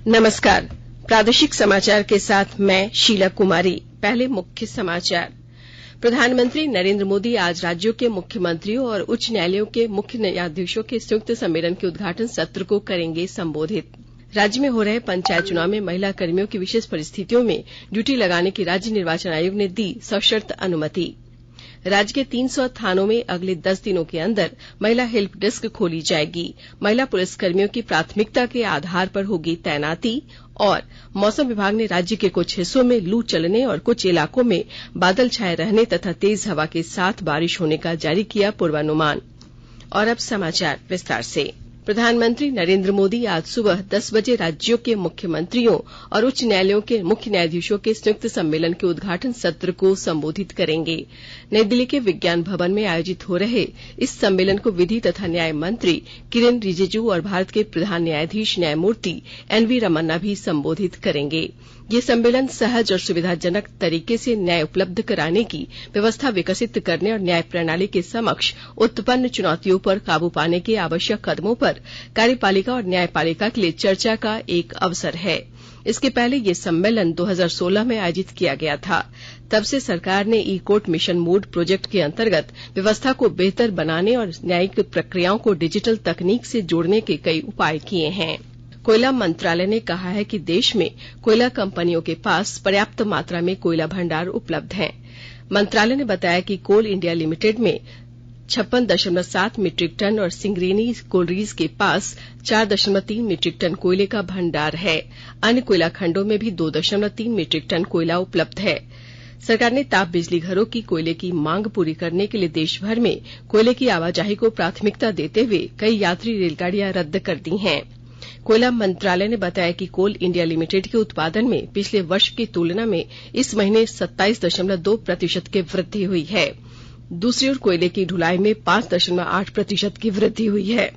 नमस्कार। प्रादेशिक समाचार के साथ मैं शीला कुमारी। पहले मुख्य समाचार। प्रधानमंत्री नरेंद्र मोदी आज राज्यों के मुख्यमंत्रियों और उच्च न्यायालयों के मुख्य न्यायाधीशों के संयुक्त सम्मेलन के उद्घाटन सत्र को करेंगे संबोधित। राज्य में हो रहे पंचायत चुनाव में महिला कर्मियों की विशेष परिस्थितियों में ड्यूटी लगाने की राज्य निर्वाचन आयोग ने दी सशर्त अनुमति। राज्य के 300 थानों में अगले 10 दिनों के अंदर महिला हेल्प डेस्क खोली जाएगी। महिला पुलिसकर्मियों की प्राथमिकता के आधार पर होगी तैनाती। और मौसम विभाग ने राज्य के कुछ हिस्सों में लू चलने और कुछ इलाकों में बादल छाये रहने तथा तेज हवा के साथ बारिश होने का जारी किया पूर्वानुमान। और अब समाचार विस्तार से। प्रधानमंत्री नरेंद्र मोदी आज सुबह 10 बजे राज्यों के मुख्यमंत्रियों और उच्च न्यायालयों के मुख्य न्यायाधीशों के संयुक्त सम्मेलन के उद्घाटन सत्र को संबोधित करेंगे। नई दिल्ली के विज्ञान भवन में आयोजित हो रहे इस सम्मेलन को विधि तथा न्याय मंत्री किरेन रिजिजू और भारत के प्रधान न्यायाधीश न्यायमूर्ति एनवी रमन्ना भी संबोधित करेंगे। ये सम्मेलन सहज और सुविधाजनक तरीके से न्याय उपलब्ध कराने की व्यवस्था विकसित करने और न्याय प्रणाली के समक्ष उत्पन्न चुनौतियों पर काबू पाने के आवश्यक कदमों पर कार्यपालिका और न्यायपालिका के लिए चर्चा का एक अवसर है। इसके पहले ये सम्मेलन 2016 में आयोजित किया गया था। तब से सरकार ने ई कोर्ट मिशन मोड प्रोजेक्ट के अंतर्गत व्यवस्था को बेहतर बनाने और न्यायिक प्रक्रियाओं को डिजिटल तकनीक से जोड़ने के कई उपाय किए हैं। कोयला मंत्रालय ने कहा है कि देश में कोयला कंपनियों के पास पर्याप्त मात्रा में कोयला भंडार उपलब्ध है। मंत्रालय ने बताया कि कोल इंडिया लिमिटेड में 56.7 मीट्रिक टन और सिंगरेनी कोलरीज के पास 4.3 मीट्रिक टन कोयले का भंडार है। अन्य कोयला खंडों में भी 2.3 मीट्रिक टन कोयला उपलब्ध है। सरकार ने ताप बिजली घरों की कोयले की मांग पूरी करने के लिए देश भर में कोयले की आवाजाही को प्राथमिकता देते हुए कई यात्री रेलगाड़ियां रद्द कर दी हैं। कोयला मंत्रालय ने बताया कि कोल इंडिया लिमिटेड के उत्पादन में पिछले वर्ष की तुलना में इस महीने 27.2% की वृद्धि हुई है। दूसरी ओर कोयले की ढुलाई में 5.8% की वृद्धि हुई है।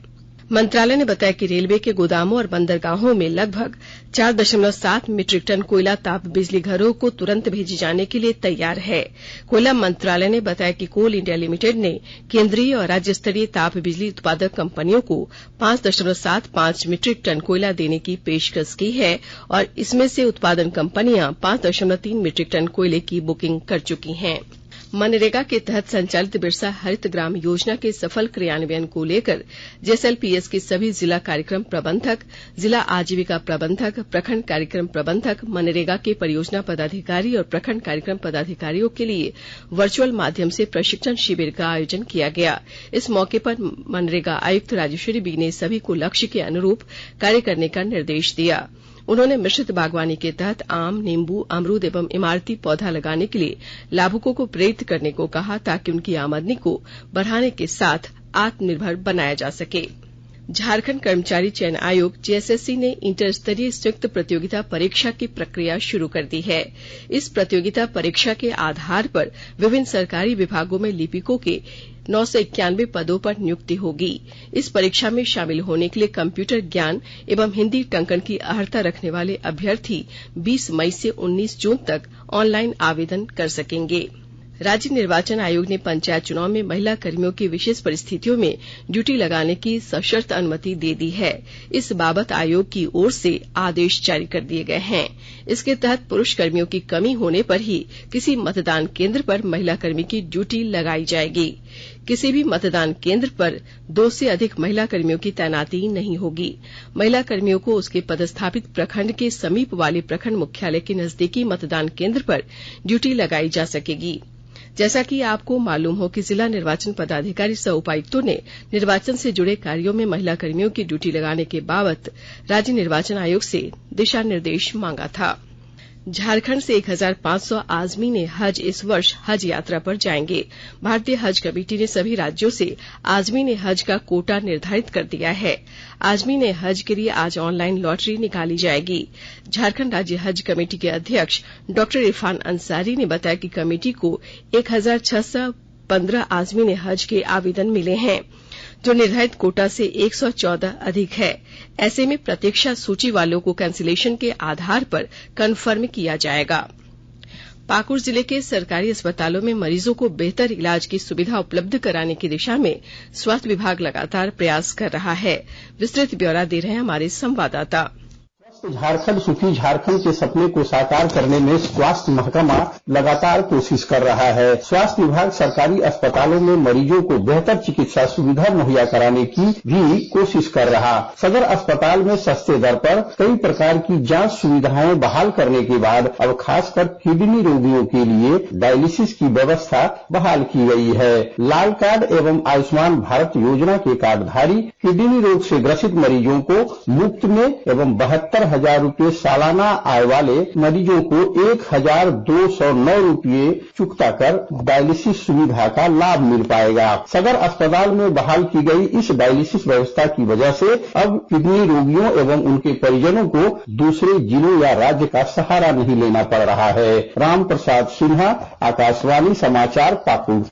मंत्रालय ने बताया कि रेलवे के गोदामों और बंदरगाहों में लगभग 4.7 मीट्रिक टन कोयला ताप बिजली घरों को तुरंत भेजे जाने के लिए तैयार है। कोयला मंत्रालय ने बताया कि कोल इंडिया लिमिटेड ने केंद्रीय और राज्य स्तरीय ताप बिजली उत्पादक कंपनियों को 5.75 मीट्रिक टन कोयला देने की पेशकश की है और इसमें से उत्पादन कंपनियां 5.3 मीट्रिक टन कोयले की बुकिंग कर चुकी हैं। मनरेगा के तहत संचालित बिरसा हरित ग्राम योजना के सफल क्रियान्वयन को लेकर जेएसएलपीएस के सभी जिला कार्यक्रम प्रबंधक, जिला आजीविका प्रबंधक, प्रखंड कार्यक्रम प्रबंधक, मनरेगा के परियोजना पदाधिकारी और प्रखंड कार्यक्रम पदाधिकारियों के लिए वर्चुअल माध्यम से प्रशिक्षण शिविर का आयोजन किया गया। इस मौके पर मनरेगा आयुक्त राजेश्वरी बी ने सभी को लक्ष्य के अनुरूप कार्य करने का निर्देश दिया। उन्होंने मिश्रित बागवानी के तहत आम, नींबू, अमरूद एवं इमारती पौधा लगाने के लिए लाभुकों को प्रेरित करने को कहा ताकि उनकी आमदनी को बढ़ाने के साथ आत्मनिर्भर बनाया जा सके। झारखंड कर्मचारी चयन आयोग जेएसएससी ने इंटर स्तरीय संयुक्त प्रतियोगिता परीक्षा की प्रक्रिया शुरू कर दी है। इस प्रतियोगिता परीक्षा के आधार पर विभिन्न सरकारी विभागों में लिपिकों के 991 पदों पर नियुक्ति होगी। इस परीक्षा में शामिल होने के लिए कंप्यूटर ज्ञान एवं हिंदी टंकण की अर्हता रखने वाले अभ्यर्थी 20 मई से 19 जून तक ऑनलाइन आवेदन कर सकेंगे। राज्य निर्वाचन आयोग ने पंचायत चुनाव में महिला कर्मियों की विशेष परिस्थितियों में ड्यूटी लगाने की सशर्त अनुमति दे दी है। इस बाबत आयोग की ओर से आदेश जारी कर दिए गए हैं। इसके तहत पुरुष कर्मियों की कमी होने पर ही किसी मतदान केंद्र पर महिला कर्मी की ड्यूटी लगाई जाएगी। किसी भी मतदान केंद्र पर 2 से अधिक महिला कर्मियों की तैनाती नहीं होगी। महिला कर्मियों को उसके पदस्थापित प्रखंड के समीप वाले प्रखंड मुख्यालय के नजदीकी मतदान केंद्र पर ड्यूटी लगाई जा सकेगी। जैसा कि आपको मालूम हो कि जिला निर्वाचन पदाधिकारी सह उपायुक्तों ने निर्वाचन से जुड़े कार्यों में महिला कर्मियों की ड्यूटी लगाने के बाबत राज्य निर्वाचन आयोग से दिशा निर्देश मांगा था। झारखंड से 1500 आजमी ने हज इस वर्ष हज यात्रा पर जाएंगे। भारतीय हज कमेटी ने सभी राज्यों से आजमी ने हज का कोटा निर्धारित कर दिया है। आजमी ने हज के लिए आज ऑनलाइन लॉटरी निकाली जाएगी। झारखंड राज्य हज कमेटी के अध्यक्ष डॉक्टर इरफान अंसारी ने बताया कि कमेटी को 1615 आजमी ने हज के आवेदन मिले हैं, जो निर्धारित कोटा से 114 अधिक है। ऐसे में प्रतीक्षा सूची वालों को कैंसिलेशन के आधार पर कन्फर्म किया जाएगा। पाकुड़ जिले के सरकारी अस्पतालों में मरीजों को बेहतर इलाज की सुविधा उपलब्ध कराने की दिशा में स्वास्थ्य विभाग लगातार प्रयास कर रहा है। विस्तृत ब्यौरा दे रहे हैं हमारे संवाददाता। स्वस्थ झारखंड सुखी झारखंड के सपने को साकार करने में स्वास्थ्य महकमा लगातार कोशिश कर रहा है। स्वास्थ्य विभाग सरकारी अस्पतालों में मरीजों को बेहतर चिकित्सा सुविधा मुहैया कराने की भी कोशिश कर रहा। सदर अस्पताल में सस्ते दर पर कई प्रकार की जांच सुविधाएं बहाल करने के बाद अब खासकर किडनी रोगियों के लिए डायलिसिस की व्यवस्था बहाल की गई है। लाल कार्ड एवं आयुष्मान भारत योजना के कार्डधारी किडनी रोग से ग्रसित मरीजों को मुफ्त में एवं 72,000 रूपये सालाना आय वाले मरीजों को 1,209 रूपये चुकता कर डायलिसिस सुविधा का लाभ मिल पाएगा। सदर अस्पताल में बहाल की गई इस डायलिसिस व्यवस्था की वजह से अब किडनी रोगियों एवं उनके परिजनों को दूसरे जिलों या राज्य का सहारा नहीं लेना पड़ रहा है। राम प्रसाद सिन्हा, आकाशवाणी समाचार, पाकुड़।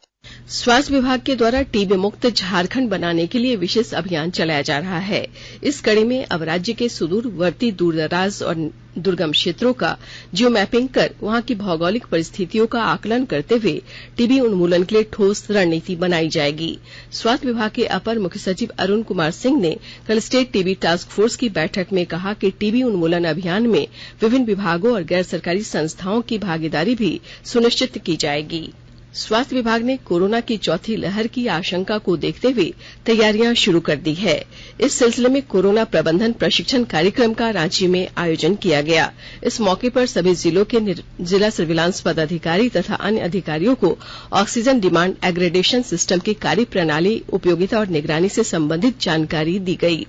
स्वास्थ्य विभाग के द्वारा टीबी मुक्त झारखंड बनाने के लिए विशेष अभियान चलाया जा रहा है। इस कड़ी में अब राज्य के सुदूरवर्ती, दूरदराज और दुर्गम क्षेत्रों का जियो मैपिंग कर वहां की भौगोलिक परिस्थितियों का आकलन करते हुए टीबी उन्मूलन के लिए ठोस रणनीति बनाई जाएगी। स्वास्थ्य विभाग के अपर मुख्य सचिव अरुण कुमार सिंह ने कल स्टेट टीबी टास्क फोर्स की बैठक में कहा कि टीबी उन्मूलन अभियान में विभिन्न विभागों और गैर सरकारी संस्थाओं की भागीदारी भी सुनिश्चित की जाएगी। स्वास्थ्य विभाग ने कोरोना की चौथी लहर की आशंका को देखते हुए तैयारियां शुरू कर दी है। इस सिलसिले में कोरोना प्रबंधन प्रशिक्षण कार्यक्रम का रांची में आयोजन किया गया। इस मौके पर सभी जिलों के जिला सर्विलांस पदाधिकारी तथा अन्य अधिकारियों को ऑक्सीजन डिमांड एग्रेडेशन सिस्टम की कार्य प्रणाली, उपयोगिता और निगरानी से संबंधित जानकारी दी गई।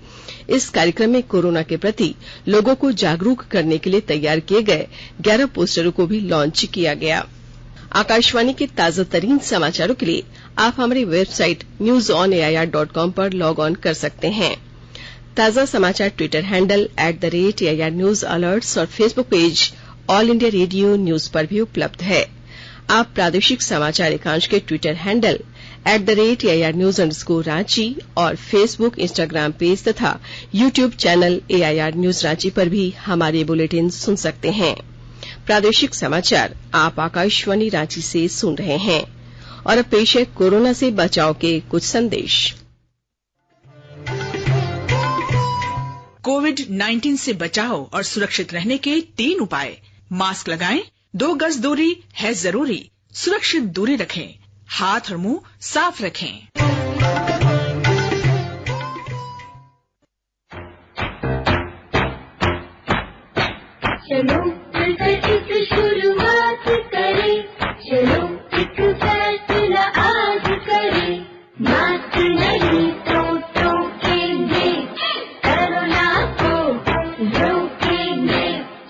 इस कार्यक्रम में कोरोना के प्रति लोगों को जागरूक करने के लिए तैयार किए गए 11 पोस्टरों को भी लॉन्च किया गया। आकाशवाणी के ताजा तरीन समाचारों के लिए आप हमारी वेबसाइट newsonair.com पर लॉग ऑन कर सकते हैं। ताजा समाचार Twitter handle @AIR news alerts और Facebook page All India Radio news पर भी उपलब्ध है। आप प्रादेशिक समाचार एकांश के ट्विटर हैंडल @AIR News_Ranchi और फेसबुक, इंस्टाग्राम पेज तथा YouTube channel AIR news Ranchi पर भी हमारे बुलेटिन सुन सकते हैं। प्रादेशिक समाचार आप आकाशवाणी रांची से सुन रहे हैं और अब पेश है कोरोना से बचाव के कुछ संदेश। कोविड-19 से बचाव और सुरक्षित रहने के 3 उपाय। मास्क लगाएं, 2 गज दूरी है जरूरी, सुरक्षित दूरी रखें, हाथ और मुंह साफ रखें। चलो मिलकर शुरुआत करें, चलो एक फैसला आज करें, मास्क नहीं तो टोकेंगे, कोरोना को रोकेंगे,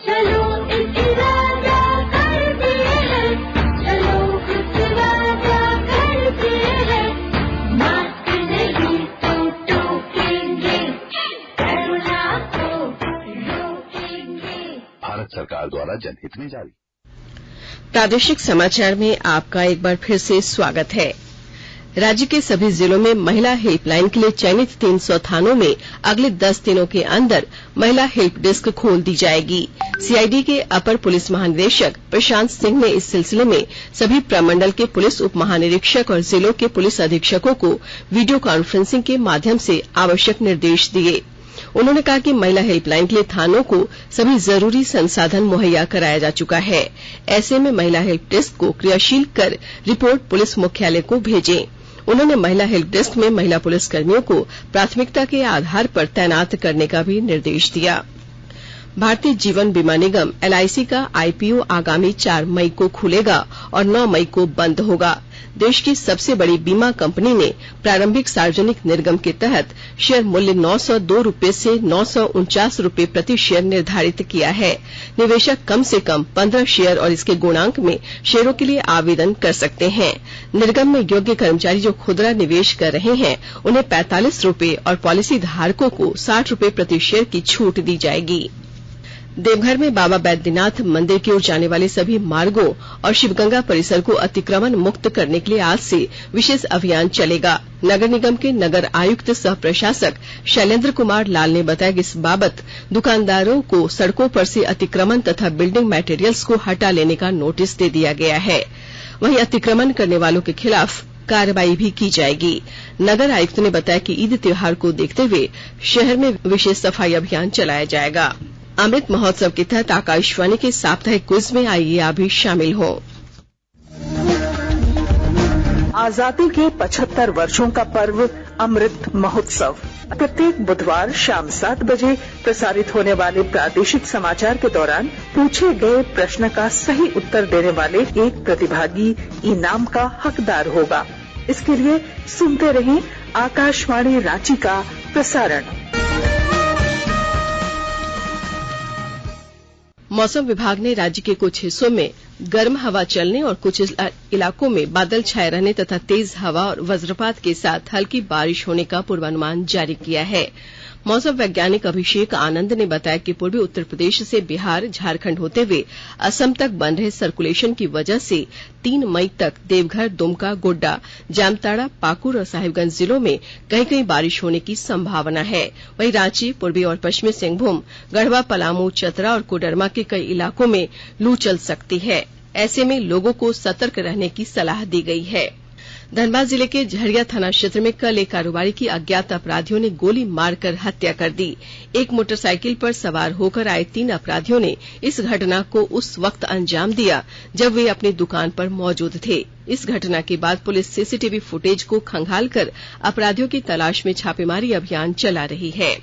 चलो एक इरादा करते हैं, चलो कुछ वादा करते हैं, मास्क नहीं तो टोकेंगे, कोरोना को रोकेंगे। भारत सरकार द्वारा जनहित में जारी। प्रादेशिक समाचार में आपका एक बार फिर से स्वागत है। राज्य के सभी जिलों में महिला हेल्पलाइन के लिए चयनित 300 थानों में अगले 10 दिनों के अंदर महिला हेल्प डेस्क खोल दी जाएगी। सीआईडी के अपर पुलिस महानिदेशक प्रशांत सिंह ने इस सिलसिले में सभी प्रमंडल के पुलिस उप महानिरीक्षक और जिलों के पुलिस अधीक्षकों को वीडियो कॉन्फ्रेंसिंग के माध्यम से आवश्यक निर्देश दिए। उन्होंने कहा कि महिला हेल्पलाइन के लिए थानों को सभी जरूरी संसाधन मुहैया कराया जा चुका है। ऐसे में महिला हेल्प डेस्क को क्रियाशील कर रिपोर्ट पुलिस मुख्यालय को भेजें। उन्होंने महिला हेल्प डेस्क में महिला पुलिसकर्मियों को प्राथमिकता के आधार पर तैनात करने का भी निर्देश दिया। भारतीय जीवन बीमा निगम LIC का IPO आगामी 4 मई को खुलेगा और 9 मई को बंद होगा। देश की सबसे बड़ी बीमा कंपनी ने प्रारंभिक सार्वजनिक निर्गम के तहत शेयर मूल्य 902 रुपये से 949 रुपये प्रति शेयर निर्धारित किया है। निवेशक कम से कम 15 शेयर और इसके गुणांक में शेयरों के लिए आवेदन कर सकते हैं। निर्गम में योग्य कर्मचारी जो खुदरा निवेश कर रहे हैं उन्हें 45 रुपये और पॉलिसी धारकों को 60 रुपये प्रति शेयर की छूट दी जाएगी। देवघर में बाबा बैद्यनाथ मंदिर की ओर जाने वाले सभी मार्गों और शिवगंगा परिसर को अतिक्रमण मुक्त करने के लिए आज से विशेष अभियान चलेगा। नगर निगम के नगर आयुक्त सह प्रशासक शैलेंद्र कुमार लाल ने बताया कि इस बाबत दुकानदारों को सड़कों पर से अतिक्रमण तथा बिल्डिंग मटेरियल्स को हटा लेने का नोटिस दे दिया गया है। वहीं अतिक्रमण करने वालों के खिलाफ कार्रवाई भी की जाएगी। नगर आयुक्त ने बताया कि ईद त्योहार को देखते हुए शहर में विशेष सफाई अभियान चलाया जाएगा। अमृत महोत्सव के तहत आकाशवाणी के साप्ताहिक क्विज में आइए आप भी शामिल हो। आजादी के 75 वर्षों का पर्व अमृत महोत्सव प्रत्येक बुधवार शाम 7 बजे प्रसारित होने वाले प्रादेशिक समाचार के दौरान पूछे गए प्रश्न का सही उत्तर देने वाले एक प्रतिभागी इनाम का हकदार होगा। इसके लिए सुनते रहें आकाशवाणी रांची का प्रसारण। मौसम विभाग ने राज्य के कुछ हिस्सों में गर्म हवा चलने और कुछ इलाकों में बादल छाए रहने तथा तेज हवा और वज्रपात के साथ हल्की बारिश होने का पूर्वानुमान जारी किया है। मौसम वैज्ञानिक अभिषेक आनंद ने बताया कि पूर्वी उत्तर प्रदेश से बिहार झारखंड होते हुए असम तक बन रहे सर्कुलेशन की वजह से 3 मई तक देवघर, दुमका, गोड्डा, जामताड़ा, पाकुड़ और साहिबगंज जिलों में कहीं कहीं बारिश होने की संभावना है। वहीं रांची, पूर्वी और पश्चिमी सिंहभूम, गढ़वा, पलामू, चतरा और कोडरमा के कई इलाकों में लू चल सकती है। ऐसे में लोगों को सतर्क रहने की सलाह दी गई है। धनबाद जिले के झरिया थाना क्षेत्र में कल एक कारोबारी की अज्ञात अपराधियों ने गोली मारकर हत्या कर दी। एक मोटरसाइकिल पर सवार होकर आए 3 अपराधियों ने इस घटना को उस वक्त अंजाम दिया जब वे अपनी दुकान पर मौजूद थे। इस घटना के बाद पुलिस सीसीटीवी फुटेज को खंगालकर अपराधियों की तलाश में छापेमारी अभियान चला रही है।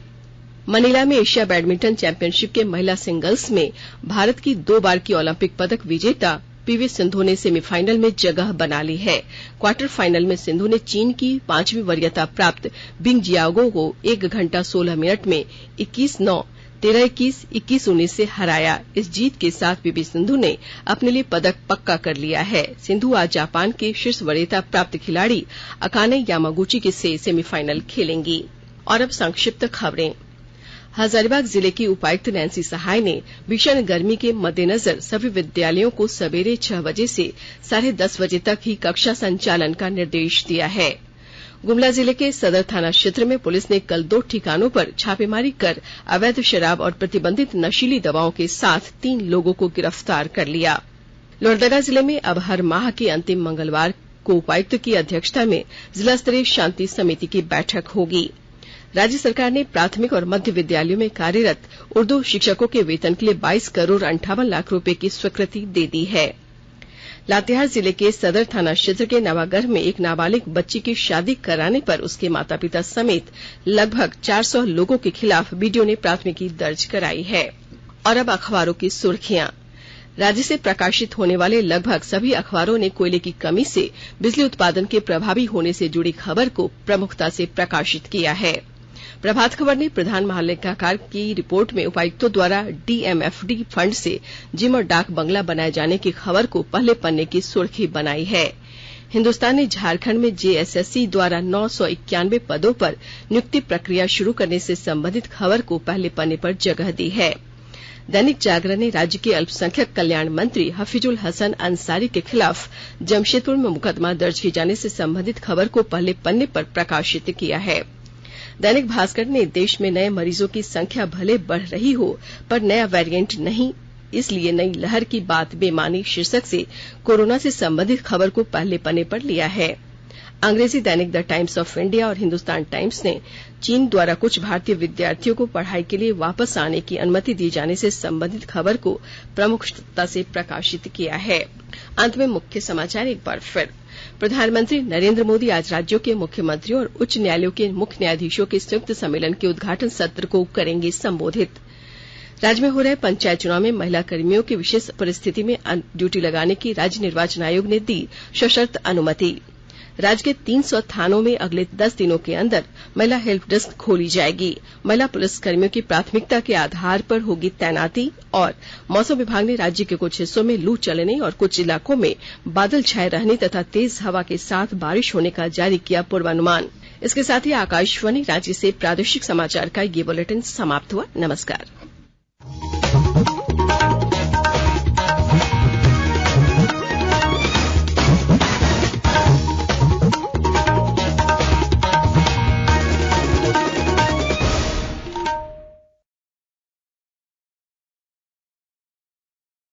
मनीला में एशिया बैडमिंटन चैंपियनशिप के महिला सिंगल्स में भारत की 2 बार की ओलंपिक पदक विजेता पीवी सिंधु ने सेमीफाइनल में जगह बना ली है। क्वार्टर फाइनल में सिंधु ने चीन की 5वीं वरीयता प्राप्त बिंग जियाओगो को 1 घंटा 16 मिनट में 21-9, 13-21, 21-19 से हराया। इस जीत के साथ पीवी सिंधु ने अपने लिए पदक पक्का कर लिया है। सिंधु आज जापान के शीर्ष वरीयता प्राप्त खिलाड़ी अकाने यामागुची के से सेमीफाइनल खेलेंगी। और अब संक्षिप्त खबरें। हजारीबाग जिले की उपायुक्त नैंसी सहाय ने भीषण गर्मी के मद्देनजर सभी विद्यालयों को सवेरे 6 बजे से 10:30 बजे तक ही कक्षा संचालन का निर्देश दिया है। गुमला जिले के सदर थाना क्षेत्र में पुलिस ने कल 2 ठिकानों पर छापेमारी कर अवैध शराब और प्रतिबंधित नशीली दवाओं के साथ 3 लोगों को गिरफ्तार कर लिया। लोहरदगा जिले में अब हर माह के अंतिम मंगलवार को उपायुक्त की अध्यक्षता में जिला स्तरीय शांति समिति की बैठक होगी। राज्य सरकार ने प्राथमिक और मध्य विद्यालयों में कार्यरत उर्दू शिक्षकों के वेतन के लिए 22 करोड़ 58 लाख रुपए की स्वीकृति दे दी है। लातेहार जिले के सदर थाना क्षेत्र के नवागढ़ में एक नाबालिग बच्ची की शादी कराने पर उसके माता पिता समेत लगभग 400 लोगों के खिलाफ बीडीओ ने प्राथमिकी दर्ज कराई है। और अब अखबारों की सुर्खियां। राज्य से प्रकाशित होने वाले लगभग सभी अखबारों ने कोयले की कमी से बिजली उत्पादन के प्रभावी होने से जुड़ी खबर को प्रमुखता से प्रकाशित किया है। प्रभात खबर ने प्रधान महालेखाकार की रिपोर्ट में उपायुक्तों द्वारा डीएमएफडी फंड से जिम और डाक बंगला बनाए जाने की खबर को पहले पन्ने की सुर्खी बनाई है। हिन्दुस्तान ने झारखंड में जेएसएससी द्वारा 991 पदों पर नियुक्ति प्रक्रिया शुरू करने से संबंधित खबर को पहले पन्ने पर जगह दी है। दैनिक जागरण ने राज्य के अल्पसंख्यक कल्याण मंत्री हफीजुल हसन अंसारी के खिलाफ जमशेदपुर में मुकदमा दर्ज किए जाने से संबंधित खबर को पहले पन्ने पर प्रकाशित किया है। दैनिक भास्कर ने देश में नए मरीजों की संख्या भले बढ़ रही हो पर नया वेरिएंट नहीं, इसलिए नई लहर की बात बेमानी शीर्षक से कोरोना से संबंधित खबर को पहले पन्ने पर लिया है। अंग्रेजी दैनिक द टाइम्स ऑफ इंडिया और हिन्दुस्तान टाइम्स ने चीन द्वारा कुछ भारतीय विद्यार्थियों को पढ़ाई के लिए वापस आने की अनुमति दिए जाने से संबंधित खबर को प्रमुखता से प्रकाशित किया है। अंत में मुख्य समाचार एक बार फिर। प्रधानमंत्री नरेंद्र मोदी आज राज्यों के मुख्यमंत्रियों और उच्च न्यायालयों के मुख्य न्यायाधीशों के संयुक्त सम्मेलन के उद्घाटन सत्र को करेंगे संबोधित। राज्य में हो रहे पंचायत चुनाव में महिला कर्मियों की विशेष परिस्थिति में ड्यूटी लगाने की राज्य निर्वाचन आयोग ने दी सशर्त अनुमति। राज्य के 300 थानों में अगले 10 दिनों के अंदर महिला हेल्प डेस्क खोली जाएगी। महिला पुलिसकर्मियों की प्राथमिकता के आधार पर होगी तैनाती। और मौसम विभाग ने राज्य के कुछ हिस्सों में लू चलने और कुछ इलाकों में बादल छाए रहने तथा तेज हवा के साथ बारिश होने का जारी किया पूर्वानुमान। इसके साथ ही आकाशवाणी रांची से प्रादेशिक समाचार का ये बुलेटिन समाप्त हुआ। नमस्कार।